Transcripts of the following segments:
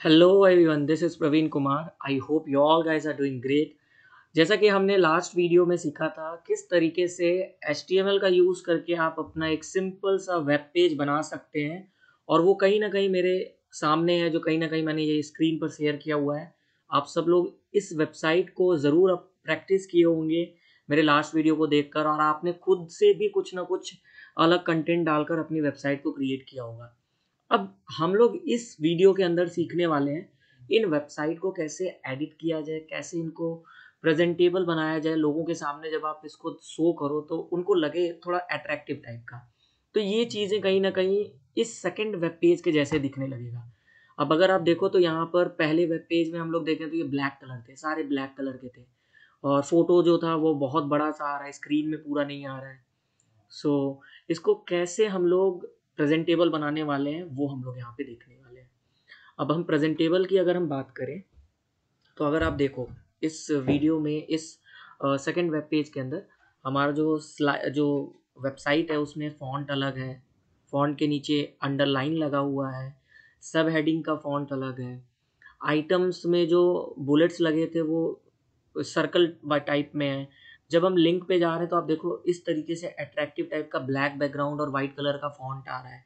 Hello everyone, this is Praveen Kumar. I hope you all guys are doing great. जैसा कि हमने last video में सीखा था किस तरीके से HTML का यूज़ करके आप अपना एक सिंपल सा वेब पेज बना सकते हैं, और वो कहीं ना कहीं मेरे सामने है, जो कहीं ना कहीं मैंने ये स्क्रीन पर शेयर किया हुआ है। आप सब लोग इस वेबसाइट को ज़रूर अब प्रैक्टिस किए होंगे मेरे लास्ट वीडियो को देखकर, और आपने खुद से भी कुछ ना कुछ अलग कंटेंट डालकर अपनी वेबसाइट को क्रिएट किया होगा। अब हम लोग इस वीडियो के अंदर सीखने वाले हैं इन वेबसाइट को कैसे एडिट किया जाए, कैसे इनको प्रेजेंटेबल बनाया जाए लोगों के सामने। जब आप इसको शो करो तो उनको लगे थोड़ा अट्रैक्टिव टाइप का। तो ये चीज़ें कहीं ना कहीं इस सेकंड वेब पेज के जैसे दिखने लगेगा। अब अगर आप देखो तो यहाँ पर पहले वेब पेज में हम लोग देखें तो ये ब्लैक कलर थे, सारे ब्लैक कलर के थे, और फोटो जो था वो बहुत बड़ा सा आ रहा है, स्क्रीन में पूरा नहीं आ रहा है। सो इसको कैसे हम लोग प्रेजेंटेबल बनाने वाले हैं वो हम लोग यहाँ पे देखने वाले हैं। अब हम प्रेजेंटेबल की अगर हम बात करें तो अगर आप देखो इस वीडियो में इस सेकंड वेब पेज के अंदर हमारा जो वेबसाइट है उसमें फ़ॉन्ट अलग है, फ़ॉन्ट के नीचे अंडरलाइन लगा हुआ है, सब हेडिंग का फ़ॉन्ट अलग है, आइटम्स में जो बुलेट्स लगे थे वो सर्कल टाइप में है। जब हम लिंक पे जा रहे हैं तो आप देखो इस तरीके से अट्रैक्टिव टाइप का ब्लैक बैकग्राउंड और वाइट कलर का फॉन्ट आ रहा है,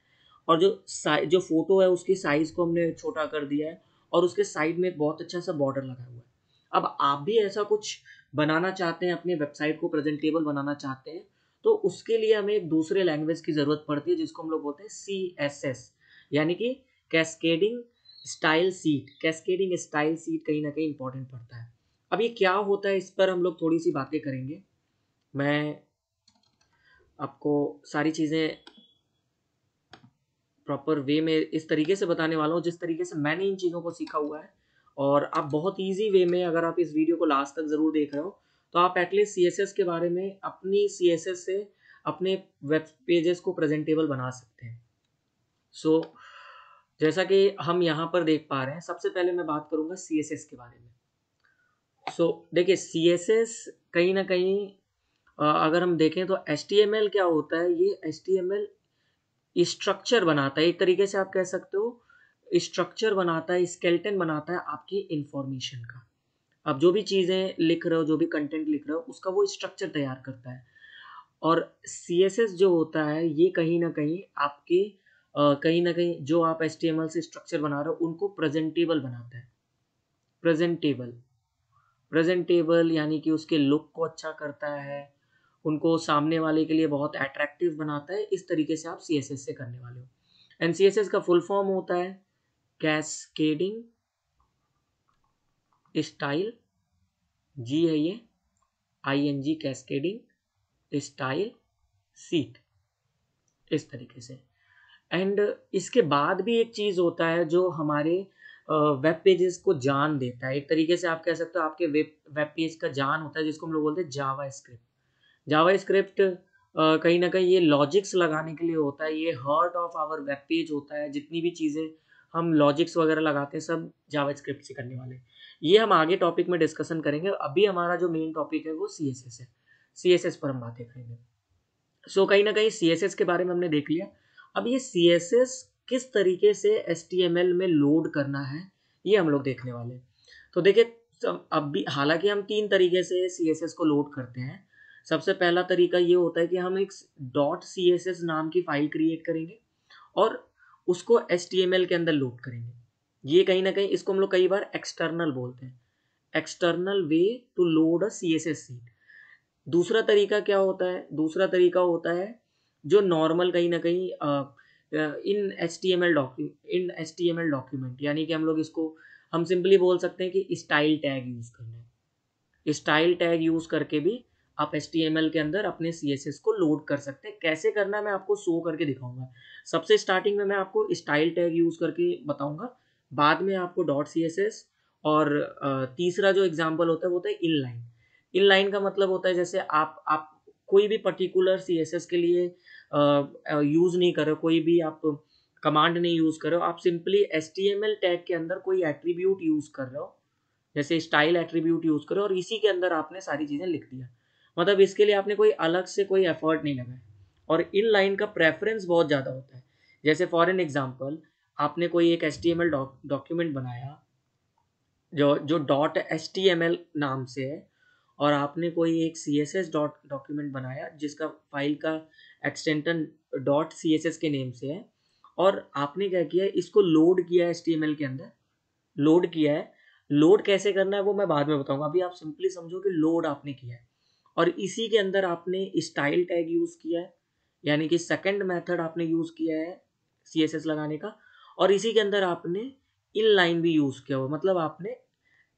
और जो फोटो है उसकी साइज को हमने छोटा कर दिया है, और उसके साइड में एक बहुत अच्छा सा बॉर्डर लगा हुआ है। अब आप भी ऐसा कुछ बनाना चाहते हैं, अपनी वेबसाइट को प्रेजेंटेबल बनाना चाहते हैं, तो उसके लिए हमें एक दूसरे लैंग्वेज की ज़रूरत पड़ती है जिसको हम लोग बोलते हैं CSS, यानी कि cascading style seat. Cascading style seat कहीं ना कहीं इंपॉर्टेंट पड़ता है। अब ये क्या होता है इस पर हम लोग थोड़ी सी बातें करेंगे। मैं आपको सारी चीज़ें प्रॉपर वे में इस तरीके से बताने वाला हूँ जिस तरीके से मैंने इन चीज़ों को सीखा हुआ है, और आप बहुत ईजी वे में, अगर आप इस वीडियो को लास्ट तक ज़रूर देख रहे हो तो आप एटलीस्ट CSS के बारे में अपनी CSS से अपने वेब पेजेस को प्रेजेंटेबल बना सकते हैं। सो जैसा कि हम यहाँ पर देख पा रहे हैं, सबसे पहले मैं बात करूँगा CSS के बारे में। देखिए CSS कहीं ना कहीं अगर हम देखें तो HTML क्या होता है, ये HTML स्ट्रक्चर बनाता है, एक तरीके से आप कह सकते हो स्ट्रक्चर बनाता है, स्केलेटन बनाता है आपकी इंफॉर्मेशन का। आप जो भी चीज़ें लिख रहे हो, जो भी कंटेंट लिख रहे हो, उसका वो स्ट्रक्चर तैयार करता है। और CSS जो होता है ये कहीं ना कहीं आपके कहीं ना कहीं जो आप HTML से स्ट्रक्चर बना रहे हो उनको प्रेजेंटेबल बनाता है। प्रेजेंटेबल प्रेजेंटेबल यानी कि उसके लुक को अच्छा करता है, उनको सामने वाले के लिए बहुत अट्रैक्टिव बनाता है। इस तरीके से आप CSS से करने वाले हो। एंड CSS का फुल फॉर्म होता है कैस्केडिंग स्टाइल, जी है ये, ING, कैस्केडिंग स्टाइल सीट, इस तरीके से। एंड इसके बाद भी एक चीज़ होता है जो हमारे वेब पेजेस को जान देता है। एक तरीके से आप कह सकते हो आपके वेब पेज का जान होता है, जिसको हम लोग बोलते हैं जावा स्क्रिप्ट। जावा स्क्रिप्ट कहीं ना कहीं ये लॉजिक्स लगाने के लिए होता है, ये heart of our web page होता है। जितनी भी चीज़ें हम लॉजिक्स वगैरह लगाते हैं सब जावा स्क्रिप्ट से करने वाले हैं। ये हम आगे टॉपिक में डिस्कशन करेंगे। अभी हमारा जो मेन टॉपिक है वो CSS है। CSS पर हम बातें करेंगे। कहीं ना कहीं CSS के बारे में हमने देख लिया। अब ये CSS किस तरीके से HTML में लोड करना है ये हम लोग देखने वाले हैं। तो देखिए, अब भी हालांकि हम 3 तरीके से CSS को लोड करते हैं। सबसे पहला तरीका ये होता है कि हम एक .css नाम की फाइल क्रिएट करेंगे और उसको HTML के अंदर लोड करेंगे। ये कहीं ना कहीं इसको हम लोग कई बार एक्सटर्नल बोलते हैं, external way to load a CSS sheet. दूसरा तरीका क्या होता है, दूसरा तरीका होता है जो नॉर्मल कहीं ना कहीं in H T M L document, यानी कि हम लोग इसको हम सिंपली बोल सकते हैं कि स्टाइल टैग यूज करना है। स्टाइल टैग यूज करके भी आप HTML के अंदर अपने CSS को लोड कर सकते हैं। कैसे करना है मैं आपको शो करके दिखाऊंगा। सबसे स्टार्टिंग में मैं आपको स्टाइल टैग यूज करके बताऊंगा, बाद में आपको .css, और तीसरा जो एग्जांपल होता है वो होता है इनलाइन। इनलाइन का मतलब होता है जैसे आप कोई भी पर्टिकुलर CSS के लिए यूज नहीं कर रहे हो, कोई भी आप कमांड नहीं यूज कर रहे हो, आप सिंपली HTML टैग के अंदर कोई एट्रीब्यूट यूज कर रहे हो, जैसे स्टाइल एट्रीब्यूट यूज करो और इसी के अंदर आपने सारी चीजें लिख दिया। मतलब इसके लिए आपने कोई अलग से कोई एफर्ट नहीं लगाया। और इन लाइन का प्रेफरेंस बहुत ज़्यादा होता है। जैसे फॉर एन एग्जांपल आपने कोई एक HTML डॉक्यूमेंट बनाया जो जो .html नाम से है, और आपने कोई एक CSS डॉक्यूमेंट बनाया जिसका फाइल का एक्सटेंशन .css के नेम से है, और आपने क्या किया, इसको लोड किया है HTML के अंदर, लोड किया है। लोड कैसे करना है वो मैं बाद में बताऊंगा, अभी आप सिंपली समझो कि लोड आपने किया है, और इसी के अंदर आपने स्टाइल टैग यूज किया है, यानी कि सेकंड मेथड आपने यूज किया है CSS लगाने का, और इसी के अंदर आपने इनलाइन भी यूज किया हुआ, मतलब आपने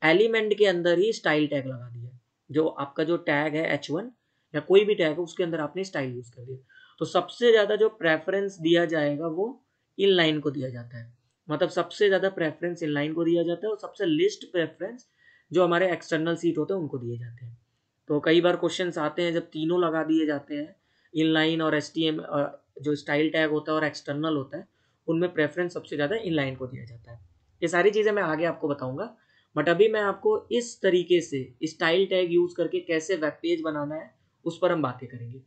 एलिमेंट के अंदर ही स्टाइल टैग लगा दिया। जो आपका जो टैग है H1 या कोई भी टैग है उसके अंदर आपने स्टाइल यूज कर दिया। तो सबसे ज्यादा जो प्रेफरेंस दिया जाएगा वो इनलाइन को दिया जाता है, मतलब सबसे ज्यादा प्रेफरेंस इनलाइन को दिया जाता है, और सबसे लिस्ट प्रेफरेंस जो हमारे एक्सटर्नल सीट होते हैं उनको दिए जाते हैं। तो कई बार क्वेश्चंस आते हैं जब तीनों लगा दिए जाते हैं, इनलाइन और HTML जो स्टाइल टैग होता है और एक्सटर्नल होता है, उनमें प्रेफरेंस सबसे ज़्यादा इनलाइन को दिया जाता है। ये सारी चीज़ें मैं आगे आपको बताऊंगा, बट अभी मैं आपको इस तरीके से स्टाइल टैग यूज़ करके कैसे वेब पेज बनाना है उस पर हम बातें करेंगे।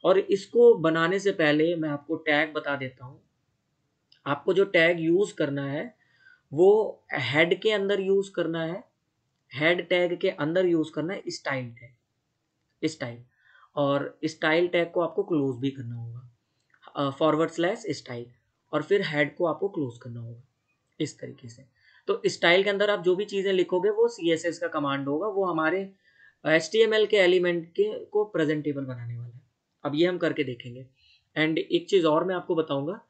और इसको बनाने से पहले मैं आपको टैग बता देता हूँ। आपको जो टैग यूज़ करना है वो हेड के अंदर यूज़ करना है, हेड टैग के अंदर यूज़ करना है स्टाइल टैग, स्टाइल, और स्टाइल टैग को आपको क्लोज भी करना होगा, /स्टाइल, और फिर हेड को आपको क्लोज करना होगा इस तरीके से। तो स्टाइल के अंदर आप जो भी चीज़ें लिखोगे वो CSS का कमांड होगा, वो हमारे HTML के एलिमेंट के को प्रेजेंटेबल बनाने वाला है। अब ये हम करके देखेंगे। एंड एक चीज़ और मैं आपको बताऊंगा,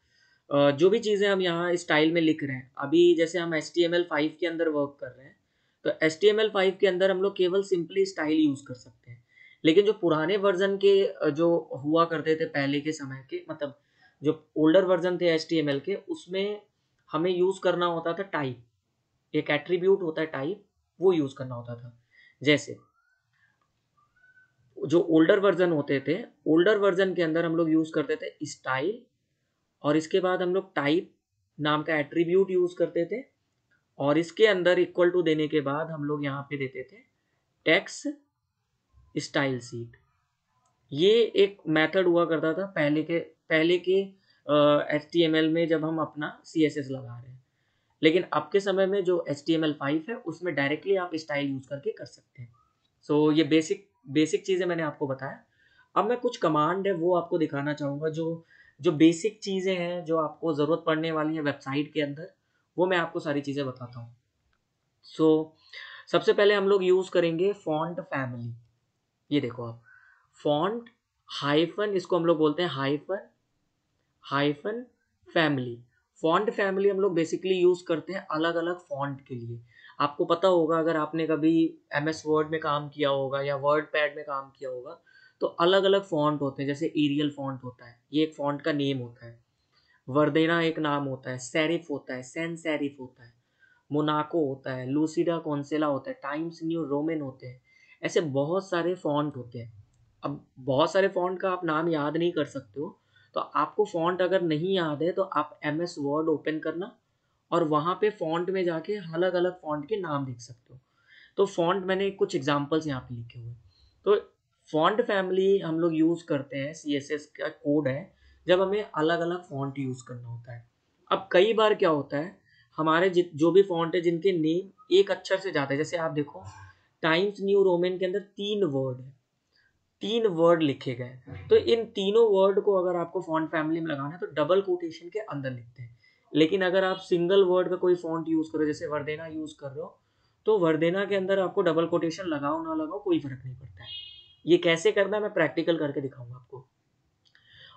जो भी चीज़ें हम यहाँ स्टाइल में लिख रहे हैं, अभी जैसे हम HTML5 के अंदर वर्क कर रहे हैं, तो HTML5 के अंदर हम लोग केवल सिंपली स्टाइल यूज़ कर सकते हैं। लेकिन जो पुराने वर्जन के जो हुआ करते थे पहले के समय के, मतलब जो ओल्डर वर्जन थे HTML के, उसमें हमें यूज़ करना होता था टाइप, एक एट्रीब्यूट होता है टाइप, वो यूज़ करना होता था। जैसे जो ओल्डर वर्जन होते थे, ओल्डर वर्जन के अंदर हम लोग यूज़ करते थे स्टाइल, और इसके बाद हम लोग टाइप नाम का एट्रीब्यूट यूज़ करते थे, और इसके अंदर इक्वल टू देने के बाद हम लोग यहाँ पे देते थे टेक्स्ट स्टाइल सीट। ये एक मेथड हुआ करता था पहले के HTML में जब हम अपना CSS लगा रहे हैं। लेकिन अब के समय में जो HTML5 है उसमें डायरेक्टली आप स्टाइल यूज करके कर सकते हैं। सो ये बेसिक बेसिक चीज़ें मैंने आपको बताया। अब मैं कुछ कमांड है वो आपको दिखाना चाहूँगा, जो जो बेसिक चीज़ें हैं जो आपको ज़रूरत पड़ने वाली है वेबसाइट के अंदर, वो मैं आपको सारी चीज़ें बताता हूँ। सो सबसे पहले हम लोग यूज़ करेंगे फॉन्ट फैमिली। ये देखो आप, फॉन्ट हाइफन, इसको हम लोग बोलते हैं hyphen hyphen family. Font family हम लोग बेसिकली यूज करते हैं अलग अलग फॉन्ट के लिए। आपको पता होगा, अगर आपने कभी MS वर्ड में काम किया होगा या वर्ड पैड में काम किया होगा, तो अलग अलग फॉन्ट होते हैं। जैसे एरियल फॉन्ट होता है, ये एक फॉन्ट का नेम होता है। वर्देना एक नाम होता है, सेरिफ होता है, सेंस सेरिफ होता है, मोनाको होता है, लूसिडा कॉन्सेला होता है, टाइम्स न्यू रोमन होते हैं। ऐसे बहुत सारे फॉन्ट होते हैं। अब बहुत सारे फॉन्ट का आप नाम याद नहीं कर सकते हो, तो आपको फॉन्ट अगर नहीं याद है तो आप MS वर्ड ओपन करना, और वहाँ पे फॉन्ट में जाके अलग अलग फॉन्ट के नाम देख सकते हो। तो फॉन्ट मैंने कुछ एग्जांपल्स यहाँ पे लिखे हुए। तो फॉन्ट फैमिली हम लोग यूज़ करते हैं, CSS का कोड है, जब हमें अलग अलग फॉन्ट यूज़ करना होता है। अब कई बार क्या होता है, हमारे जो भी फॉन्ट है जिनके नेम एक अक्षर से ज़्यादा है, जैसे आप देखो टाइम्स न्यू रोमन के अंदर 3 वर्ड है, 3 वर्ड लिखे गए, तो इन तीनों वर्ड को अगर आपको फॉन्ट फैमिली में लगाना है तो डबल कोटेशन के अंदर लिखते हैं। लेकिन अगर आप सिंगल वर्ड का कोई फॉन्ट यूज़ करो, जैसे वर्देना यूज़ कर रहे हो, तो वर्देना के अंदर आपको डबल कोटेशन लगाओ ना लगाओ कोई फर्क नहीं पड़ता है। ये कैसे करना है मैं प्रैक्टिकल करके दिखाऊंगा आपको।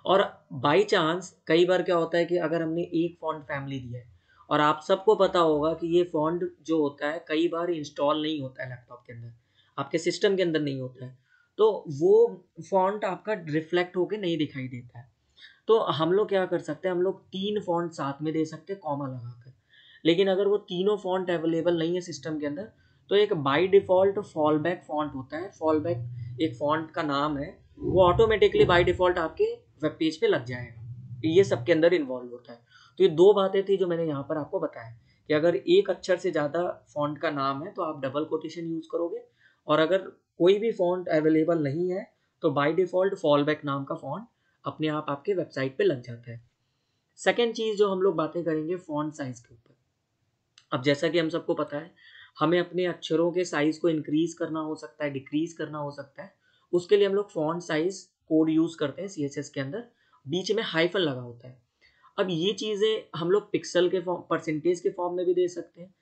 और बाई चांस कई बार क्या होता है कि अगर हमने एक फॉन्ट फैमिली दिया है, और आप सबको पता होगा कि ये फॉन्ट जो होता है कई बार इंस्टॉल नहीं होता है लैपटॉप के अंदर, आपके सिस्टम के अंदर नहीं होता है, तो वो फॉन्ट आपका रिफ्लेक्ट होके नहीं दिखाई देता है। तो हम लोग क्या कर सकते हैं, हम लोग 3 फॉन्ट साथ में दे सकते हैं कॉमा लगाकर। लेकिन अगर वो तीनों फॉन्ट अवेलेबल नहीं है सिस्टम के अंदर, तो एक by default fall back font होता है। फॉल बैक एक फॉन्ट का नाम है, वो ऑटोमेटिकली बाय डिफ़ॉल्ट आपके वेब पेज पे लग जाएगा। ये सबके अंदर इन्वॉल्व होता है। तो ये 2 बातें थी जो मैंने यहाँ पर आपको बताया कि अगर एक अक्षर से ज़्यादा फॉन्ट का नाम है तो आप डबल कोटेशन यूज़ करोगे, और अगर कोई भी फॉन्ट अवेलेबल नहीं है तो बाय डिफ़ॉल्ट फॉल बैक नाम का फॉन्ट अपने आप आपके वेबसाइट पे लग जाता है। सेकेंड चीज़ जो हम लोग बातें करेंगे फॉन्ट साइज के ऊपर। अब जैसा कि हम सबको पता है, हमें अपने अक्षरों के साइज को इंक्रीज करना हो सकता है, डिक्रीज करना हो सकता है। उसके लिए हम लोग फॉन्ट साइज कोड यूज करते हैं CSS के अंदर, बीच में हाइफन लगा होता है। अब ये चीज़ें हम लोग पिक्सल के फॉर्म, परसेंटेज के फॉर्म में भी दे सकते हैं,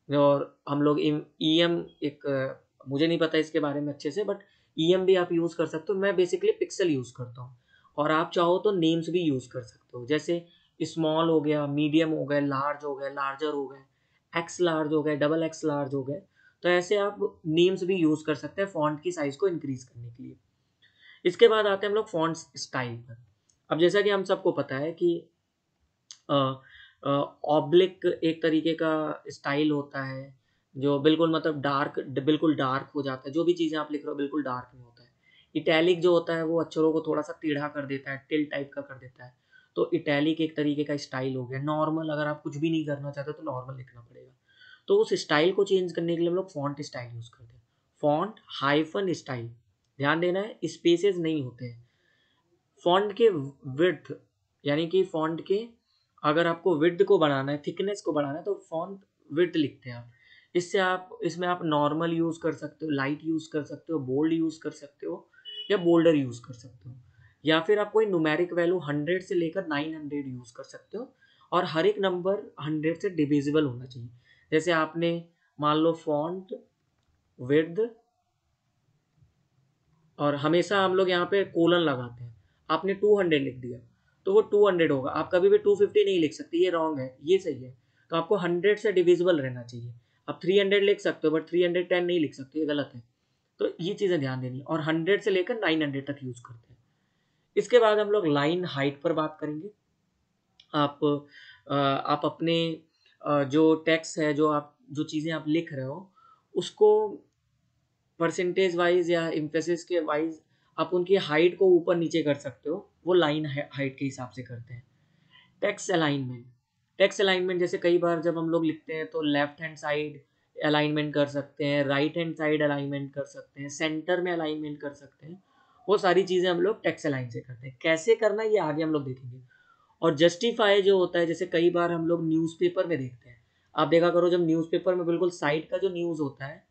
और हम लोग EM एक मुझे नहीं पता इसके बारे में अच्छे से, बट EM भी आप यूज़ कर सकते हो। मैं बेसिकली पिक्सल यूज़ करता हूँ, और आप चाहो तो नेम्स भी यूज़ कर सकते हो, जैसे स्मॉल हो गया, मीडियम हो गए, लार्ज हो गए, लार्जर हो गए, एक्स लार्ज हो गए, XXX लार्ज हो गए। तो ऐसे आप नेम्स भी यूज़ कर सकते हैं फॉन्ट की साइज़ को इंक्रीज करने के लिए। इसके बाद आते हैं हम लोग फॉन्ट स्टाइल पर। अब जैसा कि हम सबको पता है कि ऑब्लिक एक तरीके का स्टाइल होता है, जो बिल्कुल मतलब डार्क, बिल्कुल डार्क हो जाता है, जो भी चीज़ें आप लिख रहे हो बिल्कुल डार्क में होता है। इटैलिक जो होता है वो अक्षरों को थोड़ा सा टेढ़ा कर देता है, टिल टाइप का कर देता है। तो इटैलिक एक तरीके का स्टाइल हो गया। नॉर्मल, अगर आप कुछ भी नहीं करना चाहते तो नॉर्मल लिखना पड़ेगा। तो उस स्टाइल को चेंज करने के लिए हम लोग फॉन्ट स्टाइल यूज़ करते हैं। फॉन्ट हाइफन स्टाइल, ध्यान देना है, स्पेसेस नहीं होते हैं। फॉन्ट के विड्थ, यानी कि फॉन्ट के, अगर आपको विड्थ को बढ़ाना है, थिकनेस को बढ़ाना है, तो फॉन्ट विड्थ लिखते हैं आप। इससे आप, इसमें आप नॉर्मल यूज़ कर सकते हो, लाइट यूज़ कर सकते हो, बोल्ड यूज़ कर सकते हो, या बोल्डर यूज़ कर सकते हो, या फिर आप कोई न्यूमेरिक वैल्यू 100 से लेकर 900 यूज़ कर सकते हो। और हर एक नंबर 100 से डिविजिबल होना चाहिए। जैसे आपने मान लो फॉन्ट विड्थ, और हमेशा हम लोग यहाँ पे कोलन लगाते हैं, आपने 200 लिख दिया तो वो 200 होगा। आप कभी भी 250 नहीं लिख सकते, ये रॉन्ग है, ये सही है। तो आपको 100 से डिविजिबल रहना चाहिए। आप 300 लिख सकते हो, बट 310 नहीं लिख सकते, ये गलत है। तो ये चीज़ें ध्यान देनी, और 100 से लेकर 900 तक यूज़ करते हैं। इसके बाद हम लोग लाइन हाइट पर बात करेंगे। आप अपने जो टेक्स्ट है, जो चीज़ें आप लिख रहे हो, उसको परसेंटेज वाइज या इम्फेसिस के वाइज आप उनकी हाइट को ऊपर नीचे कर सकते हो। वो लाइन हाइट के हिसाब से करते हैं। टेक्स्ट अलाइनमेंट, टेक्स्ट अलाइनमेंट जैसे कई बार जब हम लोग लिखते हैं तो लेफ्ट हैंड साइड अलाइनमेंट कर सकते हैं, राइट हैंड साइड अलाइनमेंट कर सकते हैं, सेंटर में अलाइनमेंट कर सकते हैं। वो सारी चीज़ें हम लोग टेक्स्ट अलाइन से करते हैं। कैसे करना है ये आगे हम लोग देखेंगे। और जस्टिफाई जो होता है, जैसे कई बार हम लोग न्यूज़पेपर में देखते हैं, आप देखा करो जब न्यूज़पेपर में बिल्कुल साइड का जो न्यूज़ होता है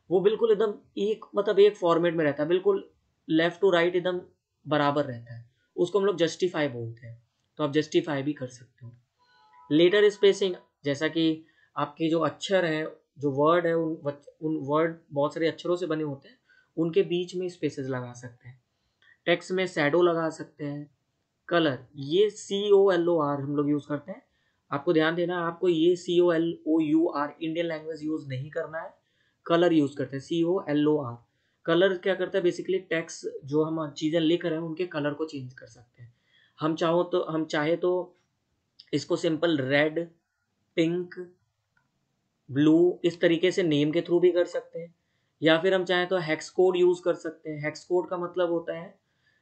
वो बिल्कुल एकदम एक, मतलब एक फॉर्मेट में रहता है, बिल्कुल लेफ्ट टू राइट एकदम बराबर रहता है, उसको हम लोग जस्टिफाई बोलते हैं। तो आप जस्टिफाई भी कर सकते हो। लेटर स्पेसिंग, जैसा कि आपके जो अक्षर है, जो वर्ड है, उन वर्ड बहुत सारे अक्षरों से बने होते हैं, उनके बीच में स्पेसेस लगा सकते हैं। टेक्स्ट में शैडो लगा सकते हैं। कलर, ये COLOR हम लोग यूज करते हैं। आपको ध्यान देना है, आपको ये COLOUR इंडियन लैंग्वेज यूज नहीं करना है, कलर यूज करते हैं COLOR। कलर क्या करता है, बेसिकली टेक्स्ट जो हम चीजें लिख रहे हैं उनके कलर को चेंज कर सकते हैं। हम चाहे तो इसको सिंपल रेड, पिंक, ब्लू इस तरीके से नेम के थ्रू भी कर सकते हैं, या फिर हम चाहें तो हेक्स कोड यूज कर सकते हैं। हेक्स कोड का मतलब होता है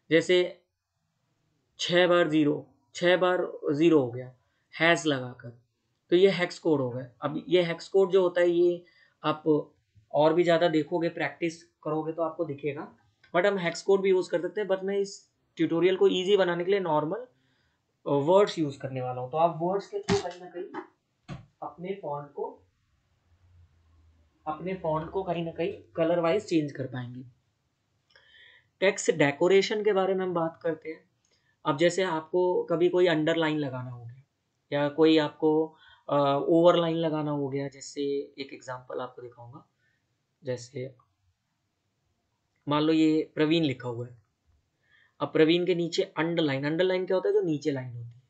जैसे 6 बार 0, 6 बार 0 हो गया हैश लगाकर, तो ये हेक्स कोड हो गया। अब ये हेक्स कोड जो होता है, ये आप और भी ज़्यादा देखोगे, प्रैक्टिस करोगे तो आपको दिखेगा, बट हम हेक्स कोड भी यूज़ कर सकते हैं। बट मैं इस ट्यूटोरियल को ईजी बनाने के लिए नॉर्मल वर्ड्स यूज़ करने वाला हूँ। तो आप वर्ड्स के थ्रू कहीं ना कहीं अपने फॉन्ट को कहीं ना कहीं कलर वाइज चेंज कर पाएंगे। टेक्स्ट डेकोरेशन के बारे में हम बात करते हैं। अब जैसे आपको कभी कोई अंडरलाइन लगाना हो गया, या कोई आपको ओवरलाइन लगाना हो गया, जैसे एक एग्जांपल आपको दिखाऊंगा। जैसे मान लो ये प्रवीण लिखा हुआ है, अब प्रवीण के नीचे अंडरलाइन, अंडरलाइन क्या होता है, जो नीचे लाइन होती है।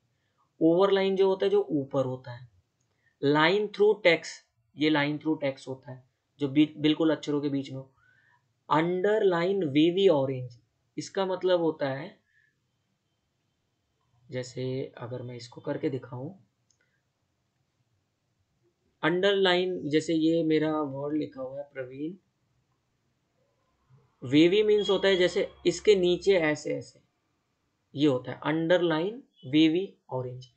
ओवरलाइन जो होता है, जो ऊपर होता है। लाइन थ्रू टेक्स्ट, ये लाइन थ्रू टेक्स्ट होता है, जो बिल्कुल अक्षरों के बीच में हो। अंडरलाइन वेवी ऑरेंज, इसका मतलब होता है, जैसे अगर मैं इसको करके दिखाऊं, अंडरलाइन, जैसे ये मेरा वर्ड लिखा हुआ है प्रवीण, वेवी मीन्स होता है जैसे इसके नीचे ऐसे ऐसे, ये होता है अंडरलाइन वेवी ऑरेंज।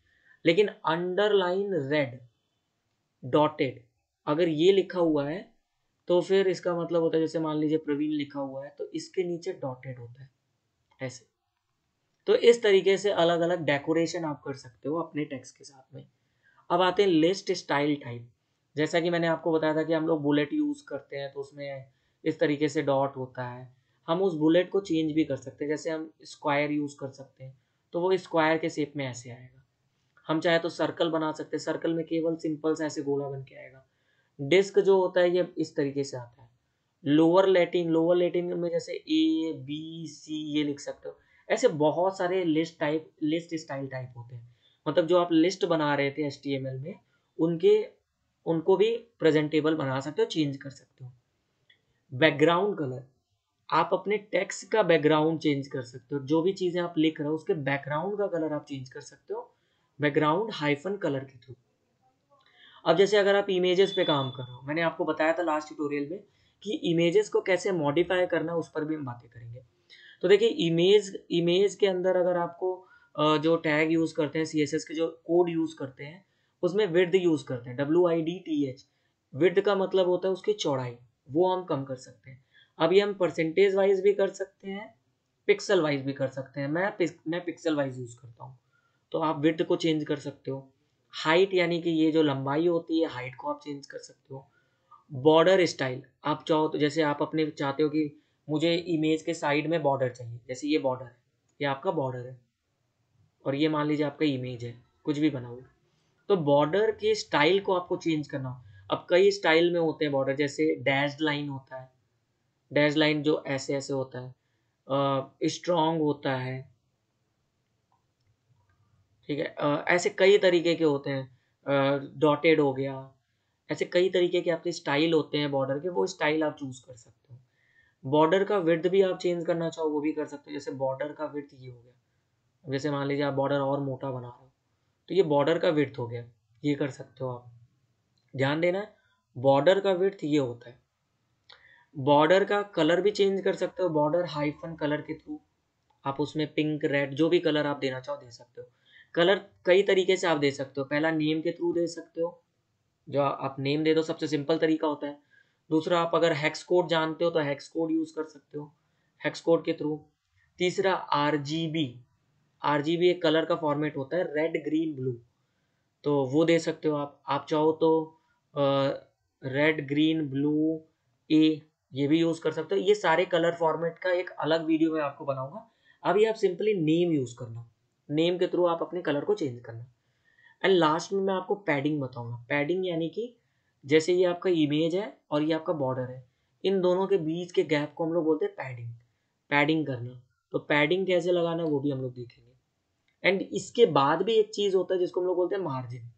लेकिन अंडरलाइन रेड डॉटेड, अगर ये लिखा हुआ है तो फिर इसका मतलब होता है, जैसे मान लीजिए प्रवीण लिखा हुआ है तो इसके नीचे डॉटेड होता है ऐसे। तो इस तरीके से अलग अलग डेकोरेशन आप कर सकते हो अपने टेक्स्ट के साथ में। अब आते हैं लिस्ट स्टाइल टाइप। जैसा कि मैंने आपको बताया था कि हम लोग बुलेट यूज़ करते हैं तो उसमें इस तरीके से डॉट होता है। हम उस बुलेट को चेंज भी कर सकते हैं, जैसे हम स्क्वायर यूज़ कर सकते हैं तो वो स्क्वायर के शेप में ऐसे आएगा। हम चाहे तो सर्कल बना सकते हैं, सर्कल में केवल सिंपल सा ऐसे गोला बन के आएगा। डिस्क जो होता है ये इस तरीके से आता है। लोअर लैटिन में जैसे ए बी सी ये लिख सकते हो। ऐसे बहुत सारे लिस्ट स्टाइल टाइप होते हैं। मतलब जो आप लिस्ट बना रहे थे HTML में, उनके उनको भी प्रेजेंटेबल बना सकते हो, चेंज कर सकते हो। बैकग्राउंड कलर, आप अपने टेक्स्ट का बैकग्राउंड चेंज कर सकते हो। जो भी चीज़ें आप लिख रहे हो उसके बैकग्राउंड का कलर आप चेंज कर सकते हो बैकग्राउंड हाइफन कलर के थ्रू। अब जैसे अगर आप इमेजेस पे काम कर रहे हो, मैंने आपको बताया था लास्ट ट्यूटोरियल में कि इमेजेस को कैसे मॉडिफाई करना, उस पर भी हम बातें करेंगे। तो देखिए इमेज इमेज के अंदर अगर आपको जो टैग यूज़ करते हैं, CSS के जो कोड यूज़ करते हैं, उसमें विड्थ यूज़ करते हैं, WIDTH। विड्थ का मतलब होता है उसकी चौड़ाई, वो हम कम कर सकते हैं। अब ये हम परसेंटेज वाइज भी कर सकते हैं, पिक्सल वाइज भी कर सकते हैं। मैं पिक्सल वाइज यूज़ करता हूँ। तो आप विड्थ को चेंज कर सकते हो। हाइट यानी कि ये जो लंबाई होती है, हाइट को आप चेंज कर सकते हो। बॉर्डर स्टाइल, आप चाहो तो जैसे आप अपने चाहते हो कि मुझे इमेज के साइड में बॉर्डर चाहिए, जैसे ये बॉर्डर है, ये आपका बॉर्डर है और ये मान लीजिए आपका इमेज है, कुछ भी बना हुआ। तो बॉर्डर के स्टाइल को आपको चेंज करना हो। अब कई स्टाइल में होते हैं बॉर्डर, जैसे डैश्ड लाइन होता है, डैश लाइन जो ऐसे ऐसे होता है, स्ट्रॉन्ग होता है, ठीक है। ऐसे कई तरीके के होते हैं, डॉटेड हो गया। ऐसे कई तरीके के आपके स्टाइल होते हैं बॉर्डर के, वो स्टाइल आप चूज कर सकते हो। बॉर्डर का विड्थ भी आप चेंज करना चाहो वो भी कर सकते हो। जैसे बॉर्डर का विड्थ ये हो गया, अब जैसे मान लीजिए आप बॉर्डर और मोटा बना रहे हो तो ये बॉर्डर का विड्थ हो गया, ये कर सकते हो आप। ध्यान देना है, बॉर्डर का विड्थ ये होता है। बॉर्डर का कलर भी चेंज कर सकते हो, बॉर्डर हाइफन कलर के थ्रू। आप उसमें पिंक रेड जो भी कलर आप देना चाहो दे सकते हो। कलर कई तरीके से आप दे सकते हो। पहला नेम के थ्रू दे सकते हो, जो आप नेम दे दो, सबसे सिंपल तरीका होता है। दूसरा, आप अगर हेक्स कोड जानते हो तो हेक्स कोड यूज कर सकते हो, हेक्स कोड के थ्रू। तीसरा, RGB। RGB एक कलर का फॉर्मेट होता है, रेड ग्रीन ब्लू, तो वो दे सकते हो आप चाहो तो रेड ग्रीन ब्लू ए ये भी यूज कर सकते हो। ये सारे कलर फॉर्मेट का एक अलग वीडियो मैं आपको बनाऊंगा। अभी आप सिंपली नेम यूज करना, नेम के थ्रू आप अपने कलर को चेंज करना। एंड लास्ट में मैं आपको पैडिंग बताऊंगा। पैडिंग यानी कि जैसे ये आपका इमेज है और ये आपका बॉर्डर है, इन दोनों के बीच के गैप को हम लोग बोलते हैं पैडिंग। पैडिंग करना, तो पैडिंग कैसे लगाना वो भी हम लोग देखेंगे। एंड इसके बाद भी एक चीज होता है जिसको हम लोग बोलते हैं मार्जिन।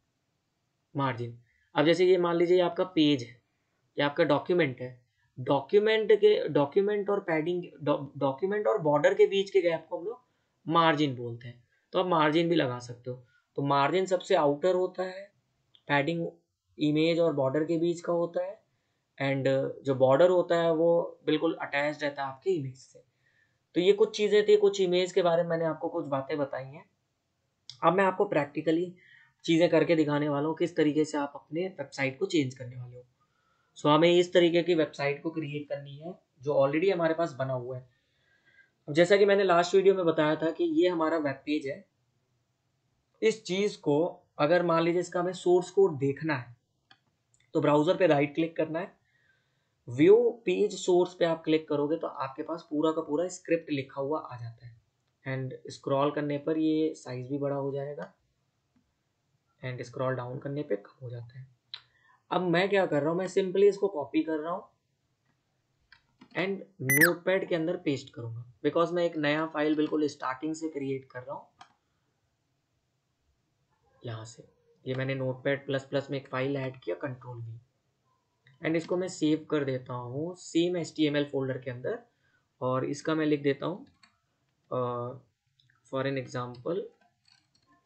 मार्जिन, अब जैसे ये मान लीजिए ये आपका पेज है, ये आपका डॉक्यूमेंट है। डॉक्यूमेंट और पैडिंग, डॉक्यूमेंट और बॉर्डर के बीच के गैप को हम लोग मार्जिन बोलते हैं। तो आप मार्जिन भी लगा सकते हो। तो मार्जिन सबसे आउटर होता है, पैडिंग इमेज और बॉर्डर के बीच का होता है, एंड जो बॉर्डर होता है वो बिल्कुल अटैच रहता है आपके इमेज से। तो ये कुछ चीज़ें थी, कुछ इमेज के बारे में मैंने आपको कुछ बातें बताई हैं। अब मैं आपको प्रैक्टिकली चीज़ें करके दिखाने वाला हूँ किस तरीके से आप अपने वेबसाइट को चेंज करने वाले हो। सो हमें इस तरीके की वेबसाइट को क्रिएट करनी है जो ऑलरेडी हमारे पास बना हुआ है। अब जैसा कि मैंने लास्ट वीडियो में बताया था कि ये हमारा वेब पेज है। इस चीज़ को अगर मान लीजिए इसका हमें सोर्स कोड देखना है तो ब्राउजर पे राइट क्लिक करना है, व्यू पेज सोर्स पे आप क्लिक करोगे तो आपके पास पूरा का पूरा स्क्रिप्ट लिखा हुआ आ जाता है। एंड स्क्रॉल करने पर ये साइज भी बड़ा हो जाएगा एंड स्क्रॉल डाउन करने पे कम हो जाता है। अब मैं क्या कर रहा हूँ, मैं सिंपली इसको कॉपी कर रहा हूँ एंड नोटपैड के अंदर पेस्ट करूंगा, बिकॉज मैं एक नया फाइल बिल्कुल स्टार्टिंग से क्रिएट कर रहा हूँ। यहाँ से ये मैंने नोटपैड प्लस प्लस में एक फाइल ऐड किया, Ctrl+V, एंड इसको मैं सेव कर देता हूँ सेम HTML फोल्डर के अंदर। और इसका मैं लिख देता हूँ for an example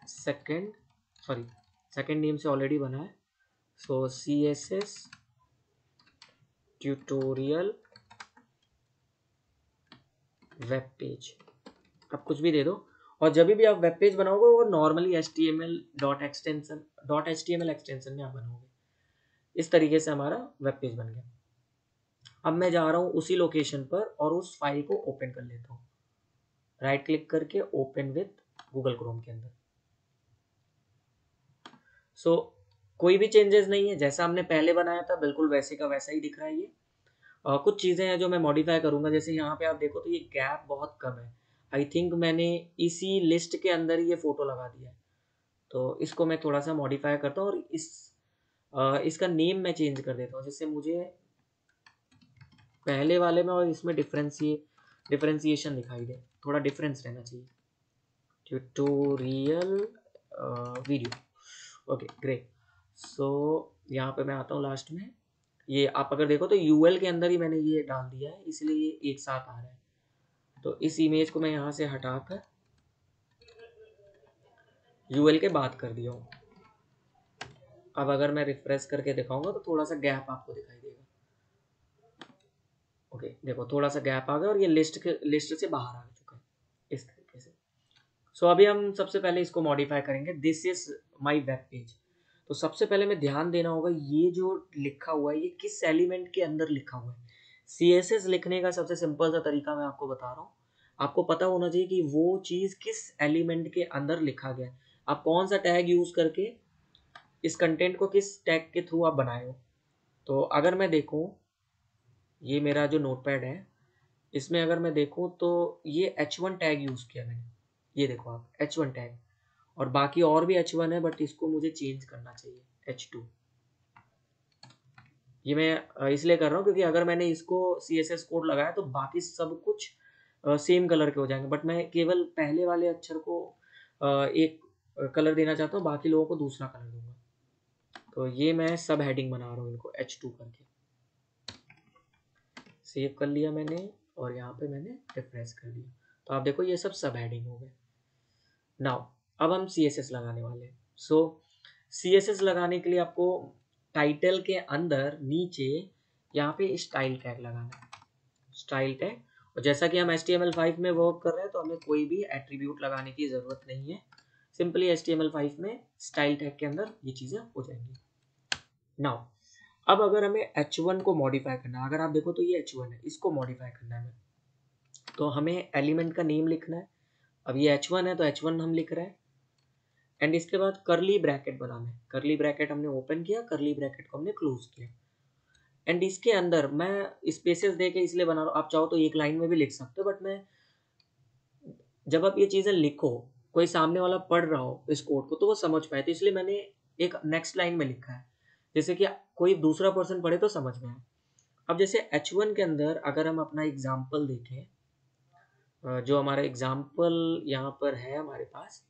second, sorry second name से ऑलरेडी बना है, सो CSS ट्यूटोरियल वेब पेज। आप कुछ भी दे दो। और जब भी आप वेब पेज बनाओगे वो नॉर्मली HTML एक्सटेंशन में आप बनाओगे। इस तरीके से हमारा वेब पेज बन गया। अब मैं जा रहा हूँ उसी लोकेशन पर और उस फाइल को ओपन कर लेता हूँ। राइट क्लिक करके ओपन विथ गूगल क्रोम के अंदर। सो कोई भी चेंजेस नहीं है, जैसा हमने पहले बनाया था बिल्कुल वैसे का वैसा ही दिख रहा है ये। कुछ चीज़ें हैं जो मैं मॉडिफाई करूंगा, जैसे यहाँ पे आप देखो तो ये गैप बहुत कम है। आई थिंक मैंने इसी लिस्ट के अंदर ही ये फोटो लगा दिया है, तो इसको मैं थोड़ा सा मॉडिफाई करता हूँ और इसका नेम मैं चेंज कर देता हूँ, जिससे मुझे पहले वाले में और इसमें डिफरेंशिएशन दिखाई दे, थोड़ा डिफरेंस रहना चाहिए। Tutorial video, okay great. So यहाँ पे मैं आता हूँ लास्ट में, ये आप अगर देखो तो यूएल के अंदर ही मैंने ये डाल दिया है, इसलिए ये एक साथ आ रहा है। तो इस इमेज को मैं यहाँ से हटाकर यूएल के बाद कर दिया हूँ। अब अगर मैं रिफ्रेश करके दिखाऊंगा तो थोड़ा सा गैप आपको दिखाई देगा। ओके देखो थोड़ा सा गैप आ गया और ये लिस्ट से बाहर आ चुका है इस तरीके से। सो अभी हम सबसे पहले इसको मॉडिफाई करेंगे, this is my web page. तो सबसे पहले में ध्यान देना होगा ये जो लिखा हुआ है ये किस एलिमेंट के अंदर लिखा हुआ है। CSS लिखने का सबसे सिंपल सा तरीका मैं आपको बता रहा हूँ। आपको पता होना चाहिए कि वो चीज़ किस एलिमेंट के अंदर लिखा गया है, आप कौन सा टैग यूज करके इस कंटेंट को किस टैग के थ्रू आप बनाए हो। तो अगर मैं देखूँ, ये मेरा जो नोटपैड है इसमें अगर मैं देखूँ तो ये H1 टैग यूज किया मैंने, ये देखो आप H1 टैग, और बाकी और भी H1 है बट इसको मुझे चेंज करना चाहिए H2। ये मैं इसलिए कर रहा हूँ क्योंकि अगर मैंने इसको CSS कोड लगाया तो बाकी सब कुछ सेम कलर के हो जाएंगे, बट मैं केवल पहले वाले अक्षर को एक कलर देना चाहता हूँ, बाकी लोगों को दूसरा कलर दूंगा। तो ये मैं सब हेडिंग बना रहा हूँ इनको H2 करके। सेव कर लिया मैंने और यहाँ पे मैंने रिफ्रेश कर दिया, तो आप देखो ये सब हेडिंग हो गए। नाउ अब हम CSS लगाने वाले हैं। सो CSS लगाने के लिए आपको टाइटल के अंदर नीचे यहाँ पे स्टाइल टैग लगाना है, स्टाइल टैग। और जैसा कि हम HTML5 में वर्क कर रहे हैं तो हमें कोई भी एट्रीब्यूट लगाने की ज़रूरत नहीं है, सिंपली HTML5 में स्टाइल टैग के अंदर ये चीज़ें हो जाएंगी। नाउ अब अगर हमें H1 को मॉडिफाई करना है, अगर आप देखो तो ये H1 है, इसको मॉडिफाई करना है हमें, तो हमें एलिमेंट का नेम लिखना है। अब ये H1 है तो H1 हम लिख रहे हैं, एंड इसके बाद करली ब्रैकेट बनाना है। करली ब्रैकेट हमने ओपन किया, करली ब्रैकेट को हमने क्लोज किया, एंड इसके अंदर मैं स्पेसेस दे के इसलिए बना रहा हूँ, आप चाहो तो एक लाइन में भी लिख सकते हो, बट मैं जब आप ये चीज़ें लिखो कोई सामने वाला पढ़ रहा हो इस कोड को तो वो समझ पाए, तो इसलिए मैंने एक नेक्स्ट लाइन में लिखा है, जैसे कि कोई दूसरा पर्सन पढ़े तो समझ में आए। अब जैसे H1 के अंदर अगर हम अपना एग्जाम्पल देखें, जो हमारा एग्जाम्पल यहाँ पर है हमारे पास,